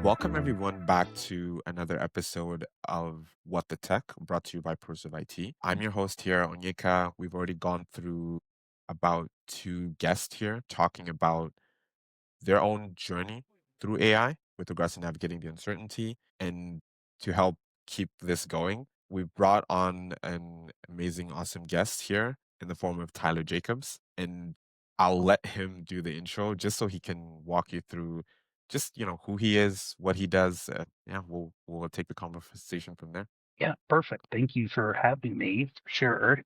Welcome everyone back to another episode of What the Tech, brought to you by Pursuit IT. I'm your host here, Onyeka. We've already gone through about two guests here talking about their own journey through AI with regards to navigating the uncertainty. And to help keep this going, we've brought on an amazing, awesome guest here in the form of Tyler Jacobs. And I'll let him do the intro just so he can walk you through just, who he is, what he does. Yeah, we'll take the conversation from there. Yeah, perfect. Thank you for having me. For sure.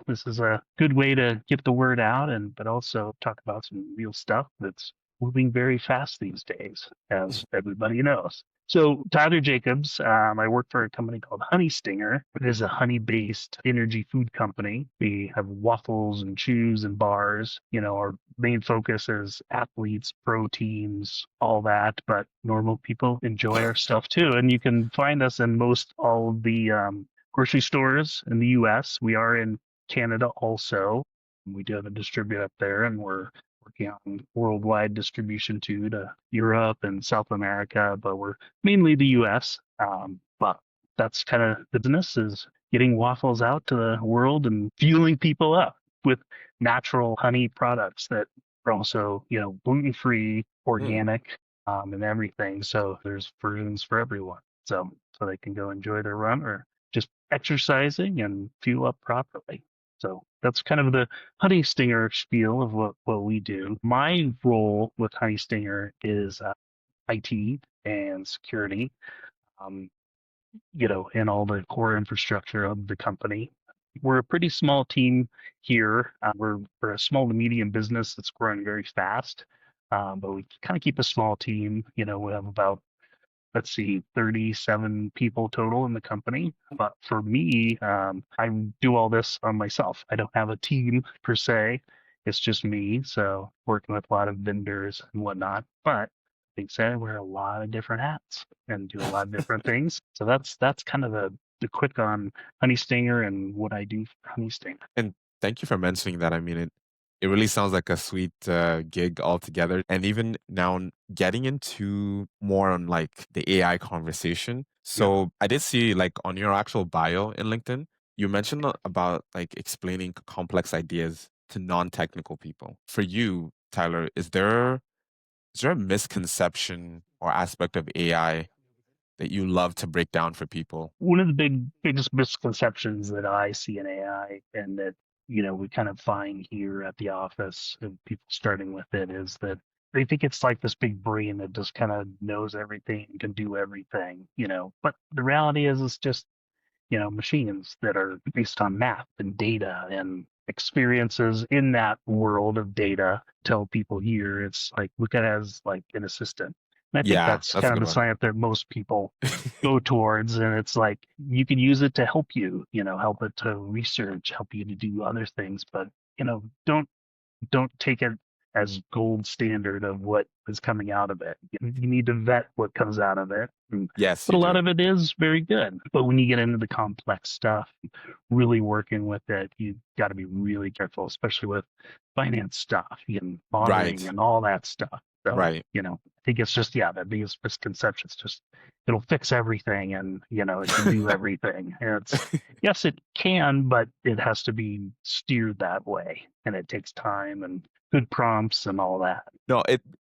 This is a good way to get the word out and but also talk about some real stuff that's moving very fast these days, as everybody knows. So Tyler Jacobs, I work for a company called Honey Stinger. It is a honey-based energy food company. We have waffles and chews and bars. Our main focus is athletes, pro teams, all that, but normal people enjoy our stuff too. And you can find us in most all of the grocery stores in the US. We are in Canada also. We do have a distributor up there, and we're working on worldwide distribution too to Europe and South America, but we're mainly the US. But that's kind of the business, is getting waffles out to the world and fueling people up with natural honey products that are also, gluten free, Mm. organic, and everything. So there's versions for everyone. So they can go enjoy their run or just exercising and fuel up properly. So that's kind of the Honey Stinger spiel of what we do. My role with Honey Stinger is IT and security. Um, and all the core infrastructure of the company. We're a pretty small team here. We're a small to medium business that's growing very fast, but we kind of keep a small team. We have about, let's see, 37 people total in the company. But for me, I do all this on myself. I don't have a team per se. It's just me. So working with a lot of vendors and whatnot. But being said, I wear a lot of different hats and do a lot of different things. So that's kind of the quick on Honey Stinger and what I do for Honey Stinger. And thank you for mentioning that. I mean, it really sounds like a sweet gig altogether. And even now, getting into more on like the AI conversation. Yeah. So I did see like on your actual bio in LinkedIn, you mentioned about like explaining complex ideas to non-technical people. For you, Tyler, is there a misconception or aspect of AI that you love to break down for people? One of the biggest misconceptions that I see in AI, and that we kind of find here at the office of people starting with it, is that they think it's like this big brain that just kind of knows everything and can do everything. But the reality is it's just machines that are based on math and data and experiences in that world of data. Tell people here it's like, look at it as like an assistant. And I think Yeah, that's that's a kind of good the one. science that most people go towards. And it's like you can use it to help you, help it to research, help you to do other things, but don't take it as gold standard of what is coming out of it. You need to vet what comes out of it. Yes, But you a lot do. of it is very good. But when you get into the complex stuff, really working with it, you got to be really careful, especially with finance stuff and modeling Right, and all that stuff. So, right. I think it's just, yeah, the biggest misconception. It's just, it'll fix everything, and, it can do everything. And yes, it can, but it has to be steered that way. And it takes time and good prompts and all that. No,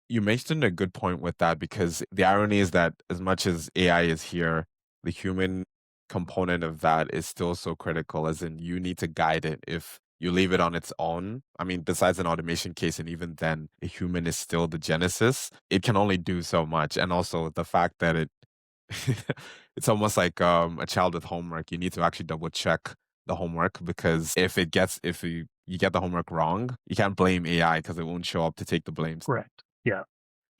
you mentioned a good point with that because the irony is that as much as AI is here, the human component of that is still so critical, as in you need to guide it. If you leave it on its own, I mean, besides an automation case, and even then, a human is still the genesis. It can only do so much. And also the fact that it's almost like a child with homework. You need to actually double check the homework because if you get the homework wrong, you can't blame AI because it won't show up to take the blames. Correct. Yeah.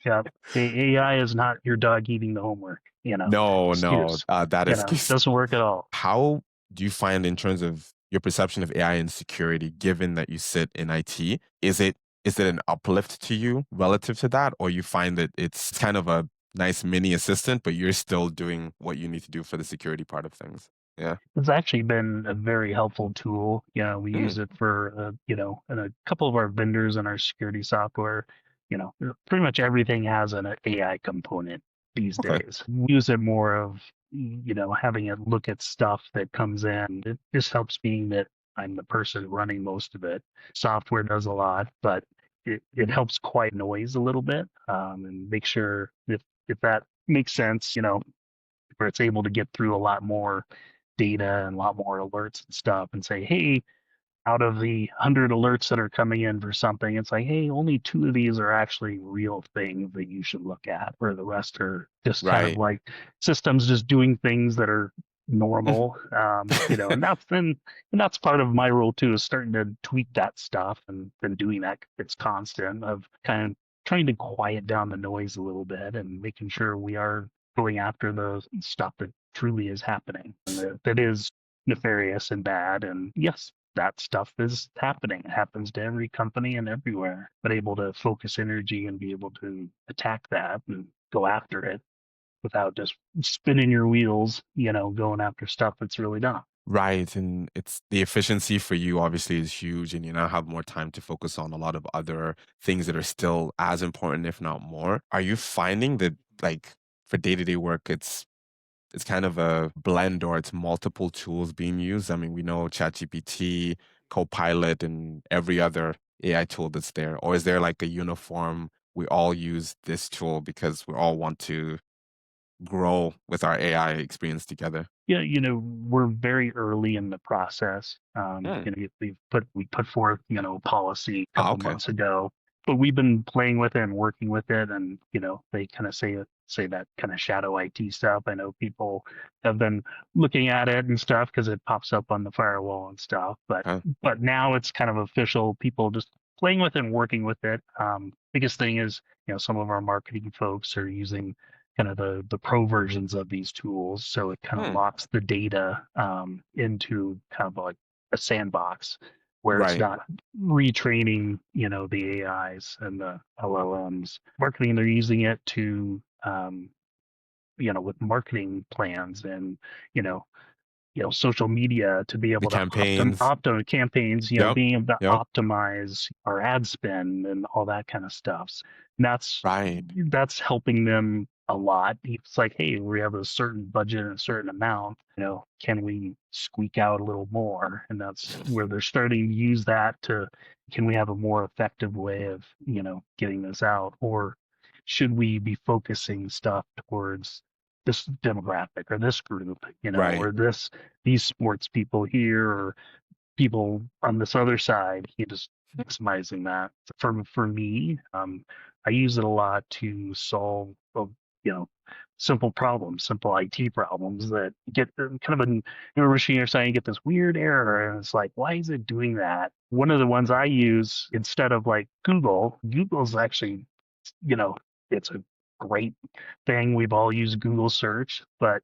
Yeah. The AI is not your dog eating the homework, No, no, excuse. that excuse. Doesn't work at all. How do you find in terms of your perception of AI and security, given that you sit in IT? Is it an uplift to you relative to that, or you find that it's kind of a nice mini assistant, but you're still doing what you need to do for the security part of things? Yeah. It's actually been a very helpful tool. We Mm, use it for, and a couple of our vendors and our security software. Pretty much everything has an AI component. these Okay. days. We use it more of, having it look at stuff that comes in. It just helps being that I'm the person running most of it. Software does a lot, but it helps quiet noise a little bit, and make sure if that makes sense, where it's able to get through a lot more data and a lot more alerts and stuff and say, hey, out of the 100 alerts that are coming in for something, it's like, hey, only two of these are actually real things that you should look at, where the rest are just kind of Right. like systems just doing things that are Mhm. normal. And that's part of my role too, is starting to tweak that stuff and doing that. It's constant of kind of trying to quiet down the noise a little bit and making sure we are going after the stuff that truly is happening and that is nefarious and bad. And yes, that stuff is happening. It happens to every company and everywhere, but able to focus energy and be able to attack that and go after it without just spinning your wheels, going after stuff that's really not. Right, and it's the efficiency for you obviously is huge, and you now have more time to focus on a lot of other things that are still as important, if not more. Are you finding that, like, for day-to-day work, it's kind of a blend or it's multiple tools being used? I mean, we know ChatGPT, Copilot, and every other AI tool that's there. Or is there like a uniform, we all use this tool because we all want to grow with our AI experience together? Yeah, we're very early in the process. Hmm. We put forth, policy a Ah, couple okay. months ago, but we've been playing with it and working with it, and they kind of say that kind of shadow IT stuff. I know people have been looking at it and stuff because it pops up on the firewall and stuff, but Huh. now it's kind of official. People just playing with it and working with it. Biggest thing is, some of our marketing folks are using kind of the pro versions of these tools. So it kind of Hmm. locks the data into kind of like a sandbox where it's Right. not retraining, the AIs and the LLMs. Marketing, they're using it to, with marketing plans and, you know, social media to be The able to campaigns. optimize campaigns, Yep. being able to Yep. optimize our ad spend and all that kind of stuff. And Right. that's helping them a lot. It's like, hey, we have a certain budget and a certain amount, can we squeak out a little more? And that's where they're starting to use that to, can we have a more effective way of, getting this out? Or should we be focusing stuff towards this demographic or this group, Right. or these sports people here or people on this other side. You just maximizing that. For me, I use it a lot to solve, you know, simple problems, simple IT problems that get kind of a machine or something, you get this weird error, and it's like, why is it doing that? One of the ones I use instead of like Google's actually, you know, it's a great thing. We've all used Google search, but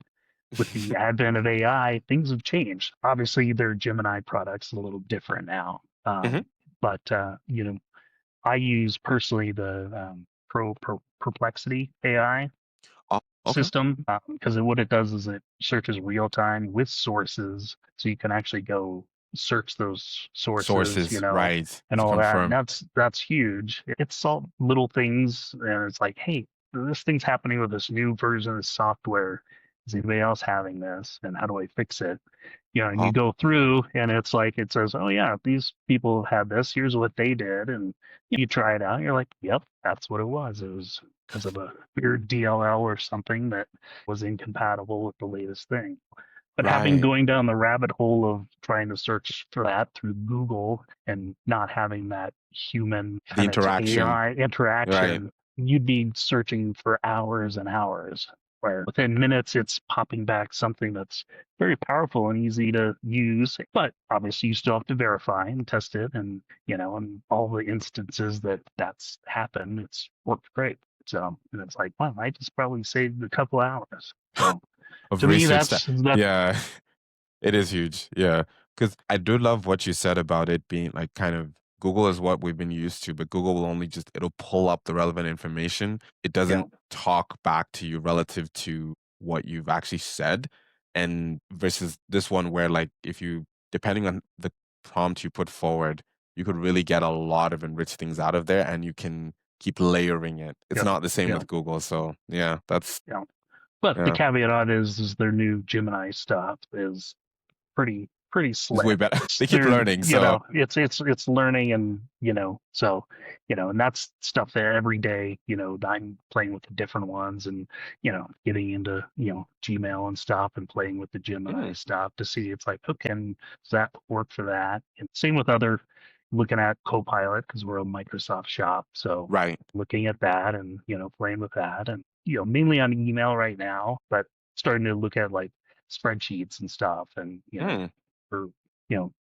with the advent of AI, things have changed. Obviously, their Gemini products a little different now. Mhm. But I use personally the Perplexity AI Oh, okay. system because what it does is it searches real time with sources, so you can actually go search those sources, Sources, right, and to all that. And confirm. that's huge. It's all little things, and it's like, hey, this thing's happening with this new version of software. Is anybody else having this? And how do I fix it? And you Oh, go through and it's like it says, oh yeah, these people have had this, here's what they did, and you try it out, and you're like, yep, that's what it was. It was because of a weird DLL or something that was incompatible with the latest thing. But having right. going down the rabbit hole of trying to search for that through Google and not having that human The kind of to interaction, AI right. interaction, you'd be searching for hours and hours. Where within minutes, it's popping back something that's very powerful and easy to use. But obviously, you still have to verify and test it. And, in all the instances that that's happened, it's worked great. So, and it's like, wow, I just probably saved a couple hours. So Of to me, research that that's yeah. It is huge, yeah. Because I do love what you said about it being, like, kind of Google is what we've been used to, but Google will only just it'll pull up the relevant information. It yeah, doesn't talk back to you relative to what you've actually said, and versus this one where, like, if you depending on the prompt you put forward, you could really get a lot of enriched things out of there, and you can keep layering it. It's yeah, not the same yeah, with Google. So yeah, that's yeah. But the yeah, caveat on is their new Gemini stuff is pretty it's way slick. better. It's They keep they're learning. So it's learning, and so and that's stuff that every day I'm playing with the different ones, and getting into Gmail and stuff and playing with the Gemini mm, stuff to see it's like, okay, and does that work for that? And same with other, looking at Copilot because we're a Microsoft shop, so right. looking at that and playing with that, and mainly on email right now, but starting to look at like spreadsheets and stuff, and Mm, for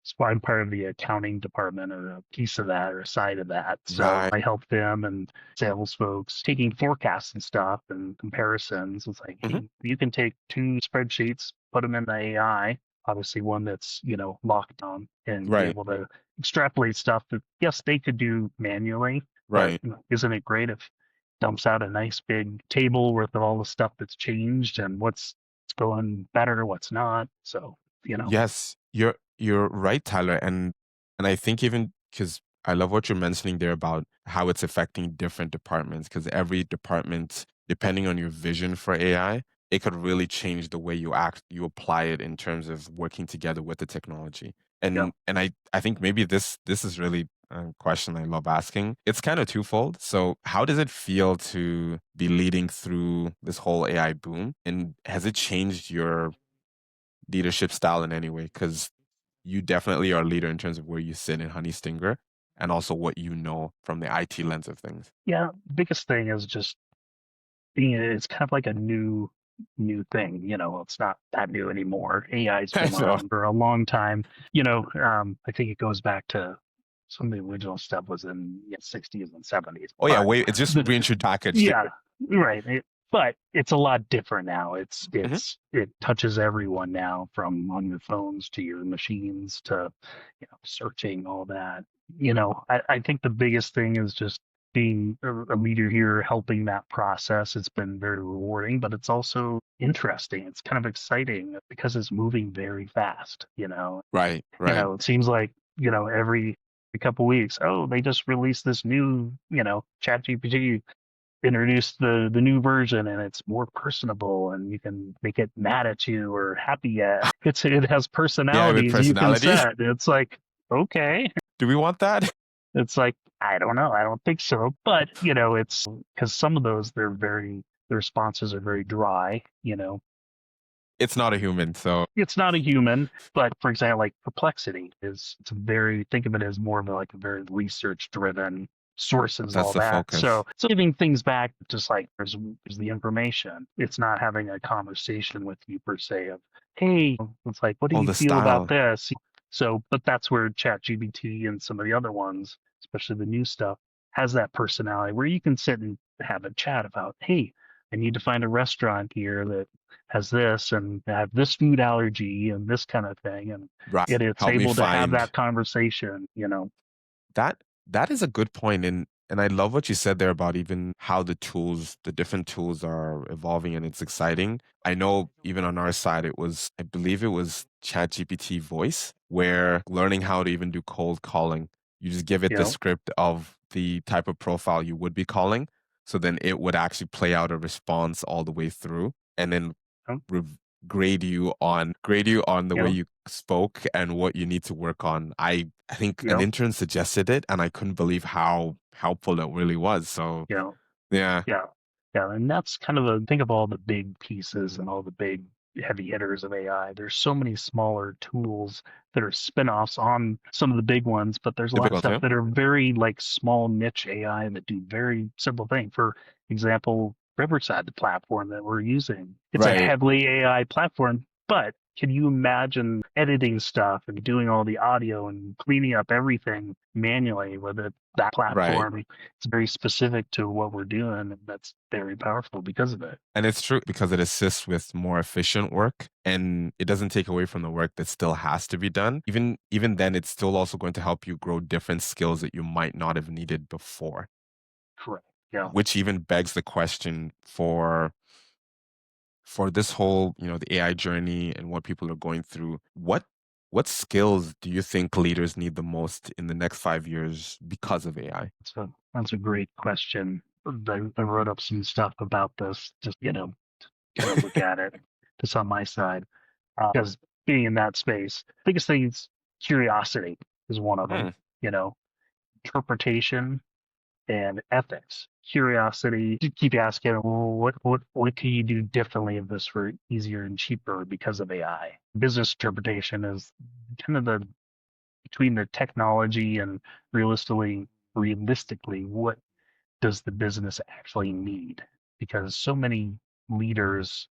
so I'm part of the accounting department, or a piece of that, or a side of that, so right. I help them and sales folks taking forecasts and stuff and comparisons. It's like, Hmm. hey, you can take two spreadsheets, put them in the AI, obviously one that's locked down, and be Right. able to extrapolate stuff that, yes, they could do manually, but Right. isn't it great if dumps out a nice big table with all the stuff that's changed and what's going better, what's not. So, Yes, you're right, Tyler, and I think even because I love what you're mentioning there about how it's affecting different departments, because every department, depending on your vision for AI, it could really change the way you apply it in terms of working together with the technology. yeah, And I think maybe this is really a question I love asking. It's kind of twofold. So, how does it feel to be leading through this whole AI boom? And has it changed your leadership style in any way? Because you definitely are a leader in terms of where you sit in Honey Stinger and also what you know from the IT lens of things. yeah. Biggest thing is just being, it's kind of like a new thing. It's not that new anymore. AI's I been know. around for a long time. I think it goes back to some of the original stuff was in the 60s and 70s, Oh yeah, but wait, it's just the, reintroduced packaged. yeah, right. But it's a lot different now. Hmm. It touches everyone now, from on your phones to your machines to searching, all that. I think the biggest thing is just being a leader here, helping that process. It's been very rewarding, but it's also interesting. It's kind of exciting because it's moving very fast. Right, right. It seems like every couple weeks, oh, they just released this new chat gpt, introduced the new version, and it's more personable, and you can make it mad at you or happy at it has Yeah, with personalities you can personality. set. It's like, okay. Do we want that? It's like, I don't know, I don't think so, but it's because some of those, the responses are very dry. It's not a human, so It's not a human, but for example, like Perplexity it's a very, think of it as more of a very research driven sources, that's all the that. focus. So giving things back, just like there's the information. It's not having a conversation with you per se of, hey, it's like, what do Oh, you the feel about style. this? So, but that's where ChatGPT and some of the other ones, especially the new stuff, has that personality where you can sit and have a chat about, hey, I need to find a restaurant here that has this, and I have this food allergy and this kind of thing, and Right. it's Help me able to have find that conversation. that that is a good point, and I love what you said there about even how the different tools are evolving, and it's exciting. I know even on our side, I believe it was ChatGPT Voice, where learning how to even do cold calling, you just give it You the know, script of the type of profile you would be calling, so then it would actually play out a response all the way through, and then um, rev- grade you on the you way know, you spoke and what you need to work on. I think you an know, intern suggested it, and I couldn't believe how helpful it really was. So you know, yeah, yeah, yeah, and that's kind of think of all the big pieces and all the big heavy hitters of AI. There's so many smaller tools that are spin-offs on some of the big ones, but there's a the lot big of one stuff too. that are very like small niche AI that do very simple thing. For example, Riverside, the platform that we're using, it's a Right, heavily AI platform, but can you imagine editing stuff and doing all the audio and cleaning up everything manually with that right. platform? It's very specific to what we're doing, and that's very powerful because of it. And it's true because it assists with more efficient work and it doesn't take away from the work that still has to be done. Even then, it's still also going to help you grow different skills that you might not have needed before, Correct. Yeah. which even begs the question for this whole, the AI journey and what people are going through. What skills do you think leaders need the most in the next 5 years because of AI? That's a great question. I wrote up some stuff about this, just kind of look at it. Just on my side, because being in that space, biggest thing is curiosity is one of Hmm. them. You know, interpretation and ethics. Curiosity, you keep asking, well, what can you do differently if this were easier and cheaper because of AI? Business interpretation is kind of the between the technology and realistically, what does the business actually need? Because so many leaders,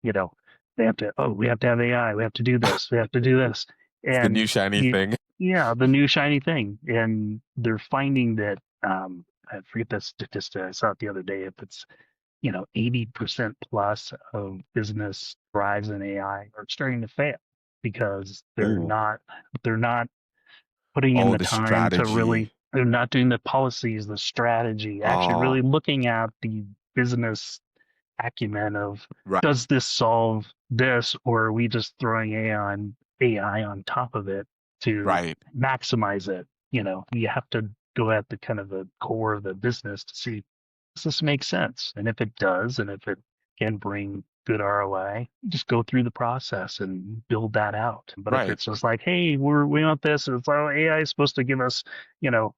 you know, they have to, oh, we have to have AI, we have to do this, we have to do this. It's the And new shiny you, thing. yeah, the new shiny thing. And they're finding that, I forget the statistic, I saw it the other day, if it's, 80% plus of business thrives in AI are starting to fail because Ooh. they're not putting in Oh, the the time to really strategy. they're not doing the policies, the strategy, actually Oh, really looking at the business acumen of right, does this solve this or are we just throwing AI on top of it to right, maximize it? You have to go at the kind of the core of the business to see does this make sense? And if it does, and if it can bring good ROI, just go through the process and build that out. But if right. it's just like, hey, we want this, and it's like, oh, AI is supposed to give us, you know,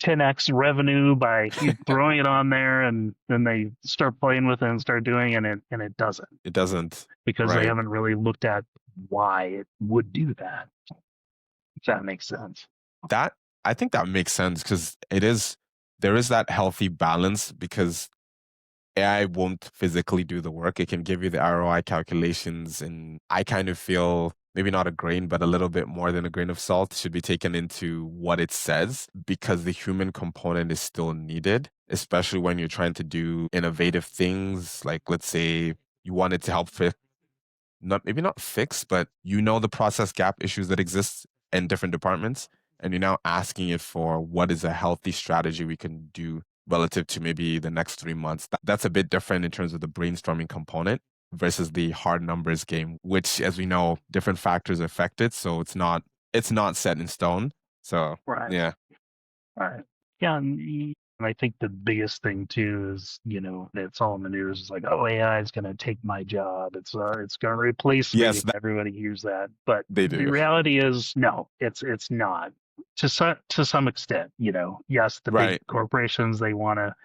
10x revenue by you throwing it on there, and then they start playing with it and start doing it, and it doesn't It doesn't. because they Right. haven't really looked at why it would do that. If that makes sense. That I think that makes sense because there is that healthy balance because AI won't physically do the work. It can give you the ROI calculations, and I kind of feel maybe not a grain, but a little bit more than a grain of salt should be taken into what it says because the human component is still needed, especially when you're trying to do innovative things. Like, let's say you wanted to help not maybe not fix, but the process gap issues that exist in different departments, and you're now asking it for what is a healthy strategy we can do relative to maybe the next 3 months. That's a bit different in terms of the brainstorming component versus the hard numbers game, which, as we know, different factors affect it. So it's not set in stone. So Right. yeah, Right. Yeah, and I think the biggest thing too is, it's all in the news. It's like, oh, AI is going to take my job. It's going to replace yes, me. Everybody hears that, but they the do. reality is, no, it's not. To some extent, yes, the big Right. corporations they want to,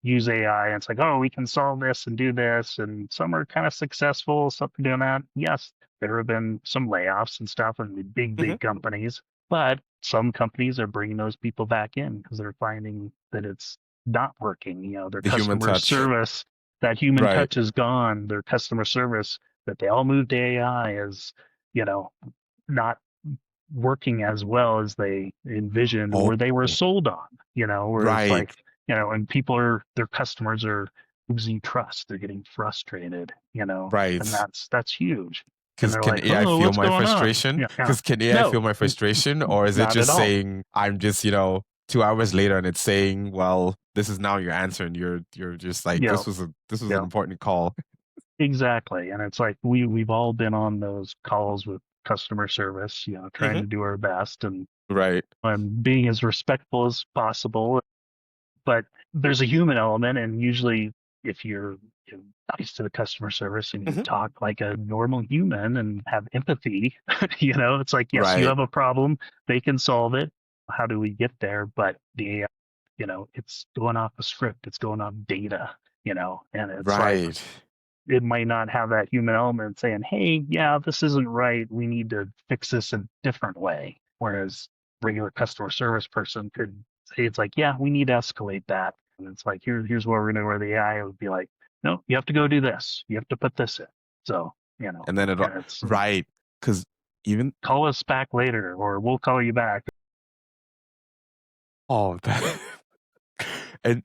use AI. And it's like, oh, we can solve this and do this, and some are kind of successful. Some are doing that. Yes, there have been some layoffs and stuff in the Hmm. big companies, but some companies are bringing those people back in because they're finding that it's not working. Their The human customer touch. service, that human Right. touch is gone. Their customer service that they all moved to AI is, you know, not working as well as they envisioned Oh, or they were sold on, where it's right. like, and their customers are losing trust. They're getting frustrated, and Right. that's huge. And Because they're can like, AI oh, feel what's my going on? frustration? Yeah, yeah. Because can AI feel No, my frustration? Or is it not at just all. saying, I'm just, 2 hours later and it's saying, well, this is now your answer. And you're just like, Yeah, this was an yeah. important call. Exactly. And it's like we've all been on those calls with customer service, trying Hmm. to do our best Right. and being as respectful as possible. But there's a human element, and usually if you're nice to the customer service and you Hmm. talk like a normal human and have empathy, it's like, yes, you Right. have a problem, they can solve it. How do we get there? But the AI, it's going off a script, it's going off data, and it's like Right. it might not have that human element saying, hey, yeah, this isn't right. We need to fix this a different way. Whereas regular customer service person could say, it's like, yeah, we need to escalate that. And it's like, here's what we're going to, where the AI would be like, no, you have to go do this. You have to put this in. So, And then and it's right. Because even, call us back later or we'll call you back. oh, that, and,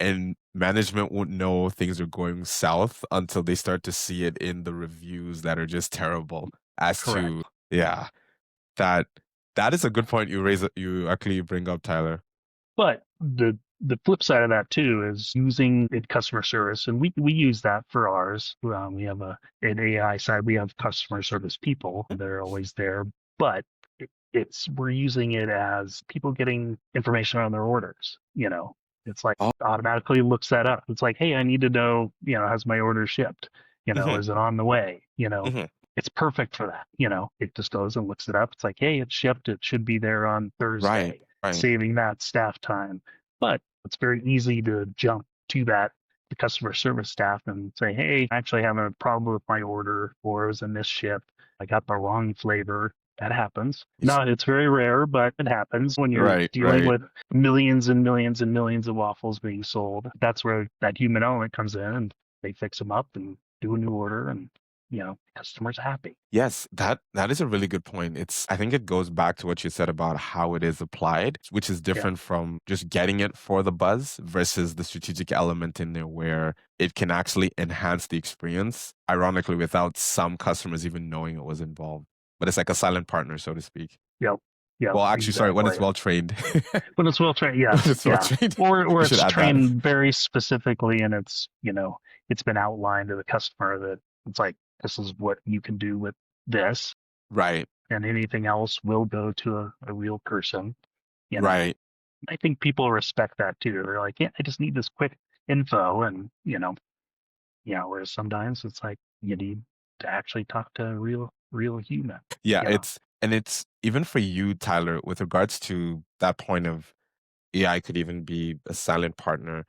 and management won't know things are going south until they start to see it in the reviews that are just terrible as to, Correct. yeah, that, that is a good point you actually bring up, Tyler. But the flip side of that too is using it customer service, and we use that for ours. We have an AI side. We have customer service people that are always there, but it's we're using it as people getting information on their orders. It's like Oh, automatically looks that up. It's like, hey, I need to know, has my order shipped? hmm Is it on the way? hmm It's perfect for that. It just goes and looks it up. It's like, hey, it's shipped. It should be there on right, Thursday, right. saving that staff time. But it's very easy to jump to that the customer service staff and say, hey, I'm actually having a problem with my order, or it was a misship. I got the wrong flavor. That happens. It's, No, it's very rare, but it happens when you're right, dealing right. with millions and millions and millions of waffles being sold. That's where that human element comes in, and they fix them up and do a new order, and customers happy. Yes, that is a really good point. I think it goes back to what you said about how it is applied, which is Yeah. different from just getting it for the buzz versus the strategic element in there where it can actually enhance the experience, ironically, without some customers even knowing it was involved. But it's like a silent partner, so to speak. Yep. Yep. Well, actually, sorry, when it's Exactly. well trained. When it's well trained, When yes, it's well yeah. trained. Or We should it's add that. trained very specifically, and it's been outlined to the customer that it's like this is what you can do with this, Right, and anything else will go to a real person. You know, right. I think people respect that too. They're like, yeah, I just need this quick info, and whereas sometimes it's like you need to actually talk to a real human. Yeah, You know, it's even for you, Tyler, with regards to that point of AI could even be a silent partner.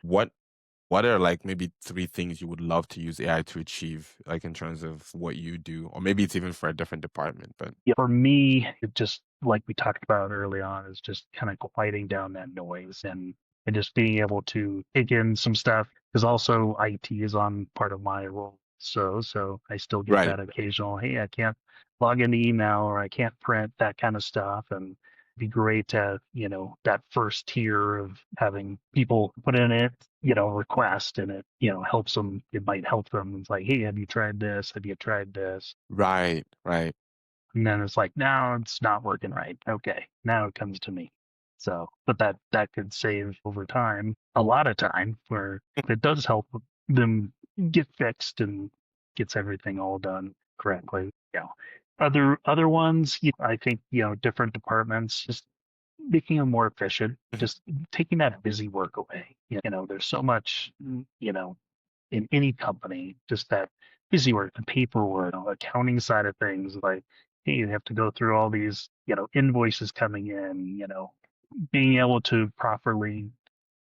What are like maybe three things you would love to use AI to achieve, like in terms of what you do, or maybe it's even for a different department, but yeah, for me, it just like we talked about early on is just kind of quieting down that noise and just being able to take in some stuff because also IT is on part of my role. So I still get right, that occasional, hey, I can't log into email or I can't print that kind of stuff. And it'd be great to, that first tier of having people put in it, request and it, helps them. It might help them. It's like, hey, have you tried this? Have you tried this? right, right. And then it's like, now it's not working right. Okay, now it comes to me. So, but that could save over time a lot of time where it does help them get fixed and gets everything all done correctly. Other ones, I think different departments just making them more efficient, Mhm. just taking that busy work away. There's so much, in any company, just that busy work, the paperwork, accounting side of things, like, hey, you have to go through all these, invoices coming in, being able to properly,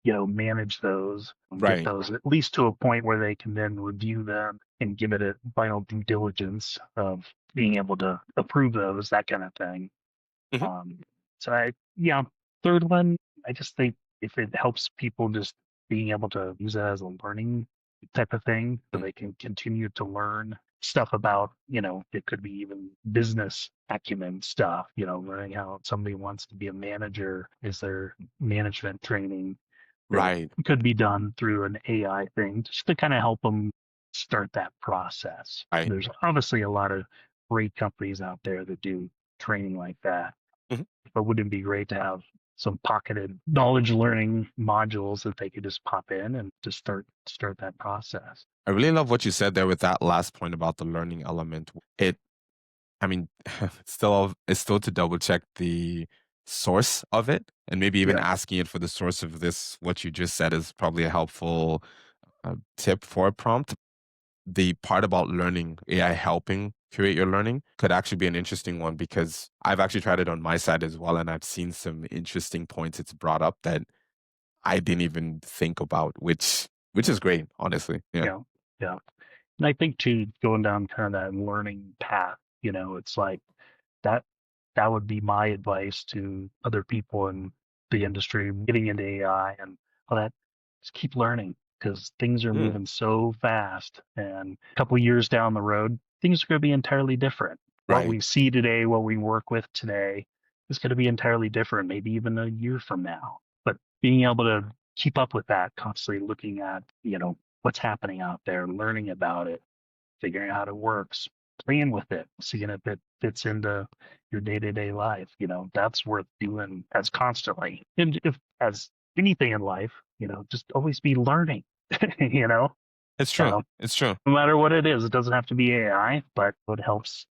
manage those and get Right. those at least to a point where they can then review them and give it a final due diligence of being able to approve those, that kind of thing. Mhm. Um, yeah, third one, I just think if it helps people just being able to use it as a learning type of thing, so Mm. they can continue to learn stuff about, it could be even business acumen stuff, learning how somebody wants to be a manager, is there management training that Right, could be done through an AI thing just to kind of help them start that process. right. There's obviously a lot of great companies out there that do training like that, Mhm. but wouldn't it be great to have some pocketed knowledge learning modules that they could just pop in and just start that process? I really love what you said there with that last point about the learning element. I mean, it's still to double check the source of it, and maybe even Yeah, asking it for the source of this, what you just said is probably a helpful tip for a prompt. The part about learning, AI helping curate your learning could actually be an interesting one because I've actually tried it on my side as well, and I've seen some interesting points it's brought up that I didn't even think about, which is great, honestly. Yeah. yeah, yeah. And I think too, going down kind of that learning path, it's like that that would be my advice to other people in the industry getting into AI and all that. Just keep learning because things are Mm, moving so fast, and a couple years down the road, things are going to be entirely different. What right. we see today, what we work with today, is going to be entirely different, maybe even a year from now. But being able to keep up with that, constantly looking at what's happening out there, learning about it, figuring out how it works, playing with it, seeing if it fits into your day to day life. That's worth doing as constantly. And if as anything in life, just always be learning, you know, It's true. so It's true. no matter what it is, it doesn't have to be AI, but it helps,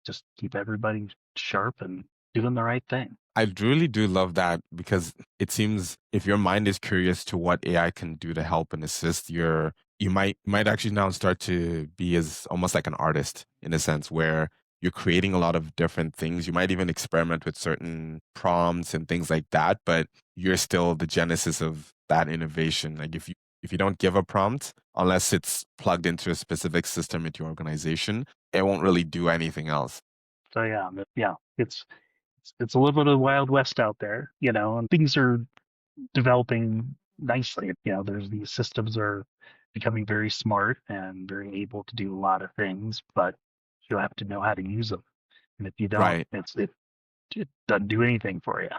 just keep everybody sharp and doing the right thing. I really do love that because it seems if your mind is curious to what AI can do to help and assist, you might actually now start to be as almost like an artist in a sense where you're creating a lot of different things. You might even experiment with certain prompts and things like that, but you're still the genesis of that innovation. Like if you don't give a prompt, unless it's plugged into a specific system at your organization, it won't really do anything else. So yeah, it's a little bit of the Wild West out there, and things are developing nicely. There's these systems are becoming very smart and very able to do a lot of things, but you have to know how to use them. And if you don't, Right. it doesn't do anything for you.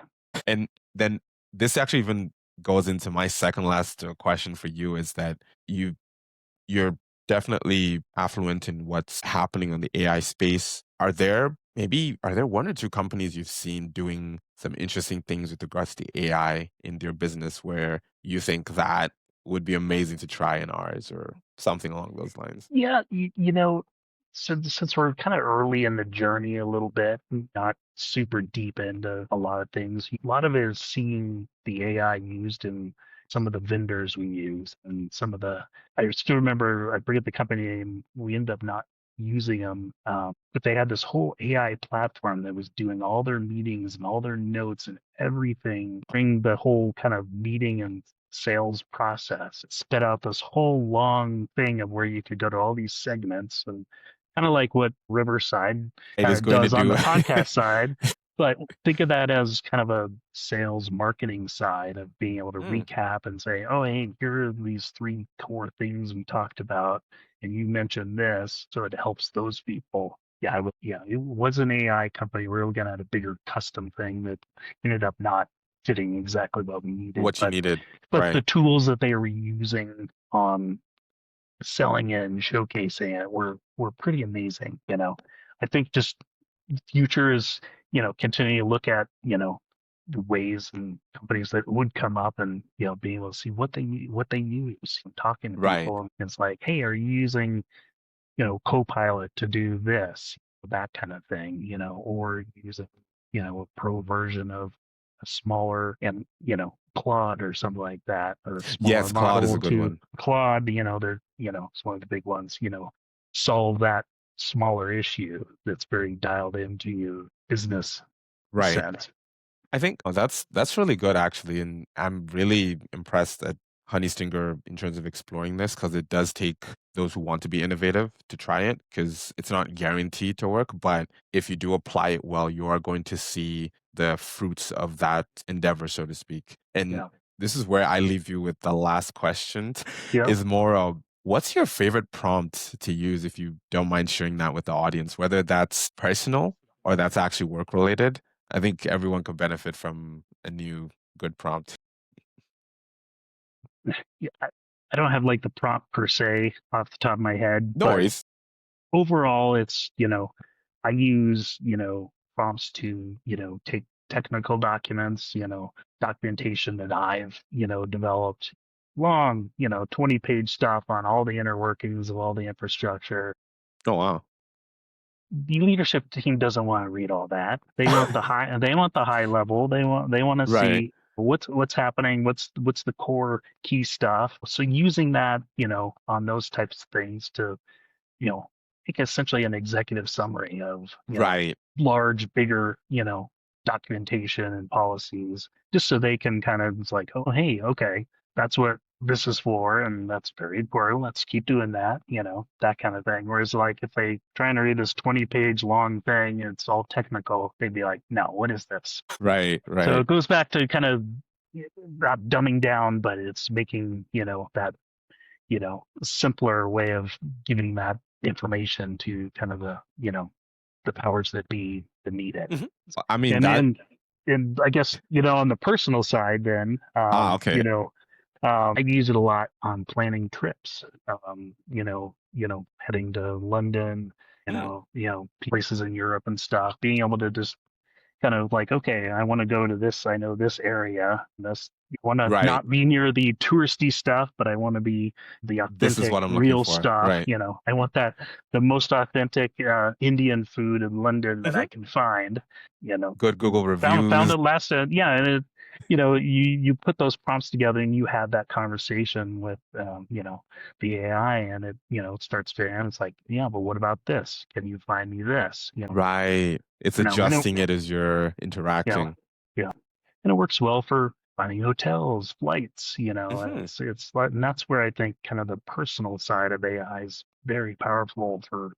And then this actually even goes into my second last question for you is that you're definitely affluent in what's happening on the AI space. Are there one or two companies you've seen doing some interesting things with regards to AI in their business where you think that would be amazing to try in ours or something along those lines? Yeah, since we're kind of early in the journey a little bit, not super deep into a lot of things, a lot of it is seeing the AI used in some of the vendors we use and some of the. I still remember, I forget the company name. We ended up not using them, but they had this whole AI platform that was doing all their meetings and all their notes and everything, bring the whole kind of meeting and sales process. It spit out this whole long thing of where you could go to all these segments and kind of like what Riverside It kind is of going to does on do the podcast side. But think of that as kind of a sales marketing side of being able to Mm, recap and say, oh, hey, here are these three core things we talked about. And you mentioned this. So it helps those people. Yeah, it was an AI company. We were looking at a bigger custom thing that ended up not fitting exactly what we needed. what you But needed. but the Right. tools that they were using on selling it and showcasing it were pretty amazing. I think just the future is continuing to look at the ways and companies that would come up and being able to see what they use and talking to Right. people, and it's like, hey, are you using Copilot to do this, that kind of thing, or using, a pro version of a smaller and, Claude or something like that, or a smaller Yes, Claude is a model good to one. Claude, they're, it's one of the big ones, solve that smaller issue that's very dialed into your business Right. sense. I think that's really good actually, and I'm really impressed at Honey Stinger in terms of exploring this because it does take those who want to be innovative to try it because it's not guaranteed to work, but if you do apply it well, you are going to see the fruits of that endeavor, so to speak. And Yeah. this is where I leave you with the last question Yep. is more of what's your favorite prompt to use if you don't mind sharing that with the audience, whether that's personal or that's actually work related. I think everyone could benefit from a new good prompt. Yeah. I don't have like the prompt per se off the top of my head, No but worries. overall, it's, I use, prompts to, take technical documents, documentation that I've, developed long, 20-page stuff on all the inner workings of all the infrastructure. Oh wow. The leadership team doesn't want to read all that. They want the high level. They want to Right. see what's happening, what's the core key stuff. So using that, on those types of things to you know, make essentially an executive summary of, Right. large, bigger, documentation and policies, just so they can kind of, it's like, oh, hey, okay, that's what this is for, and that's very important. Let's keep doing that, that kind of thing. Whereas, like, if they trying to read this 20-page long thing, it's all technical, they'd be like, no, what is this? Right. So Right. it goes back to kind of not dumbing down, but it's making, that simpler way of giving that information to kind of the powers that be that need it. Mhm. I mean And that. and and I guess on the personal side, then Okay. I use it a lot on planning trips. Heading to London, Mm, places in Europe and stuff. Being able to just kind of like, okay, I want to go to this, I know this area. This I want to Right. not be near the touristy stuff, but I want to be the This is authentic, what I'm looking real for. stuff. Right. I want that the most authentic Indian food in London that Hmm. I can find. You know, Good Google found reviews. it last. Yeah, and it, you put those prompts together and you have that conversation with the AI, and it starts to, and it's like, yeah, but what about this? Can you find me this? Right. It's And adjusting it as you're yeah, interacting. yeah, and it works well for finding hotels, flights. And Hmm. it's like, and that's where I think kind of the personal side of AI is very powerful for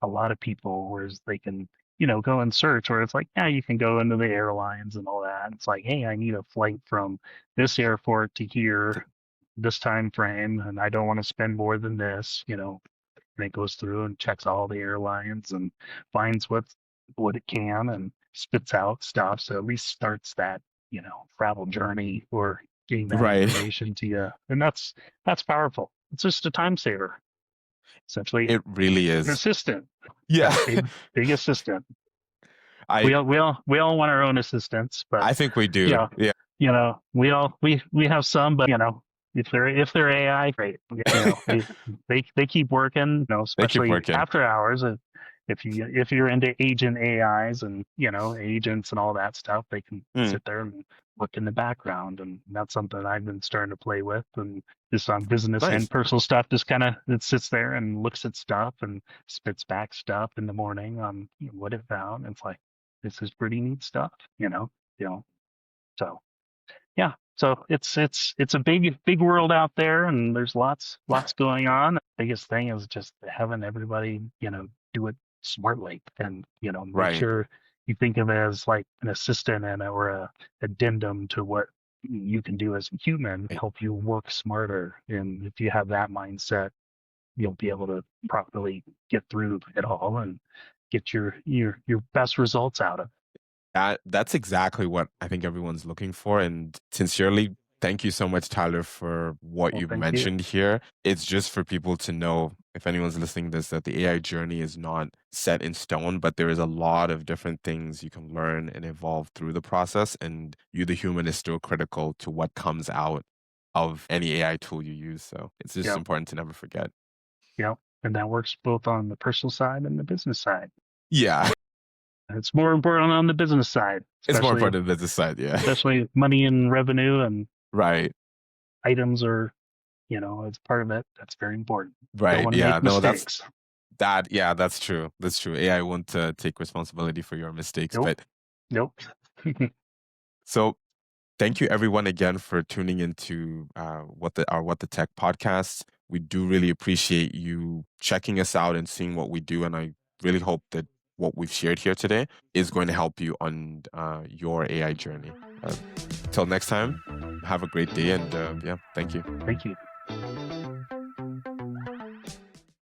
a lot of people, whereas they can go and search, or it's like, yeah, you can go into the airlines and all that. It's like, hey, I need a flight from this airport to here, this time frame, and I don't want to spend more than this. And it goes through and checks all the airlines and finds what it can and spits out stuff. So at least starts that travel journey or getting that Right. information to you, and that's powerful. It's just a time saver, essentially. It really An is. assistant, Yeah. yeah, big assistant. I We all want our own assistants, but I think we do. yeah, Yeah. we have some, but if they're AI, great. They keep working, They keep especially working. after hours. If you're into agent AIs and agents and all that stuff, they can Mm, sit there and look in the background, and that's something I've been starting to play with, and just on business and nice. personal stuff. Just kind of it sits there and looks at stuff and spits back stuff in the morning on what it found. It's like, this is pretty neat stuff, you know. So yeah, so it's a big world out there, and there's lots going on. The biggest thing is just having everybody do it smartly, and make Right. sure you think of it as like an assistant or a addendum to what you can do as a human, Right. help you work smarter. And if you have that mindset, you'll be able to properly get through it all and get your best results out of it. That's exactly what I think everyone's looking for. And sincerely, thank you so much, Tyler, for what Well, you've thank you. mentioned here. It's just for people to know, if anyone's listening to this, that the AI journey is not set in stone, but there is a lot of different things you can learn and evolve through the process. And you, the human, is still critical to what comes out of any AI tool you use. So it's just Yeah. important to never forget. And that works both on the personal side and the business side. Yeah, It's more important on the business side, it's more especially important on the business side. Yeah. especially money and revenue and Right. items are, as part of it. That's very important. Don't Right. want to Yeah. make No, mistakes. yeah, that's true. That's true. AI won't take responsibility for your mistakes. Nope. But Nope. so thank you everyone again for tuning into What the Tech podcast. We do really appreciate you checking us out and seeing what we do, and I really hope that what we've shared here today is going to help you on your AI journey. Till next time, have a great day, and yeah, thank you. Thank you.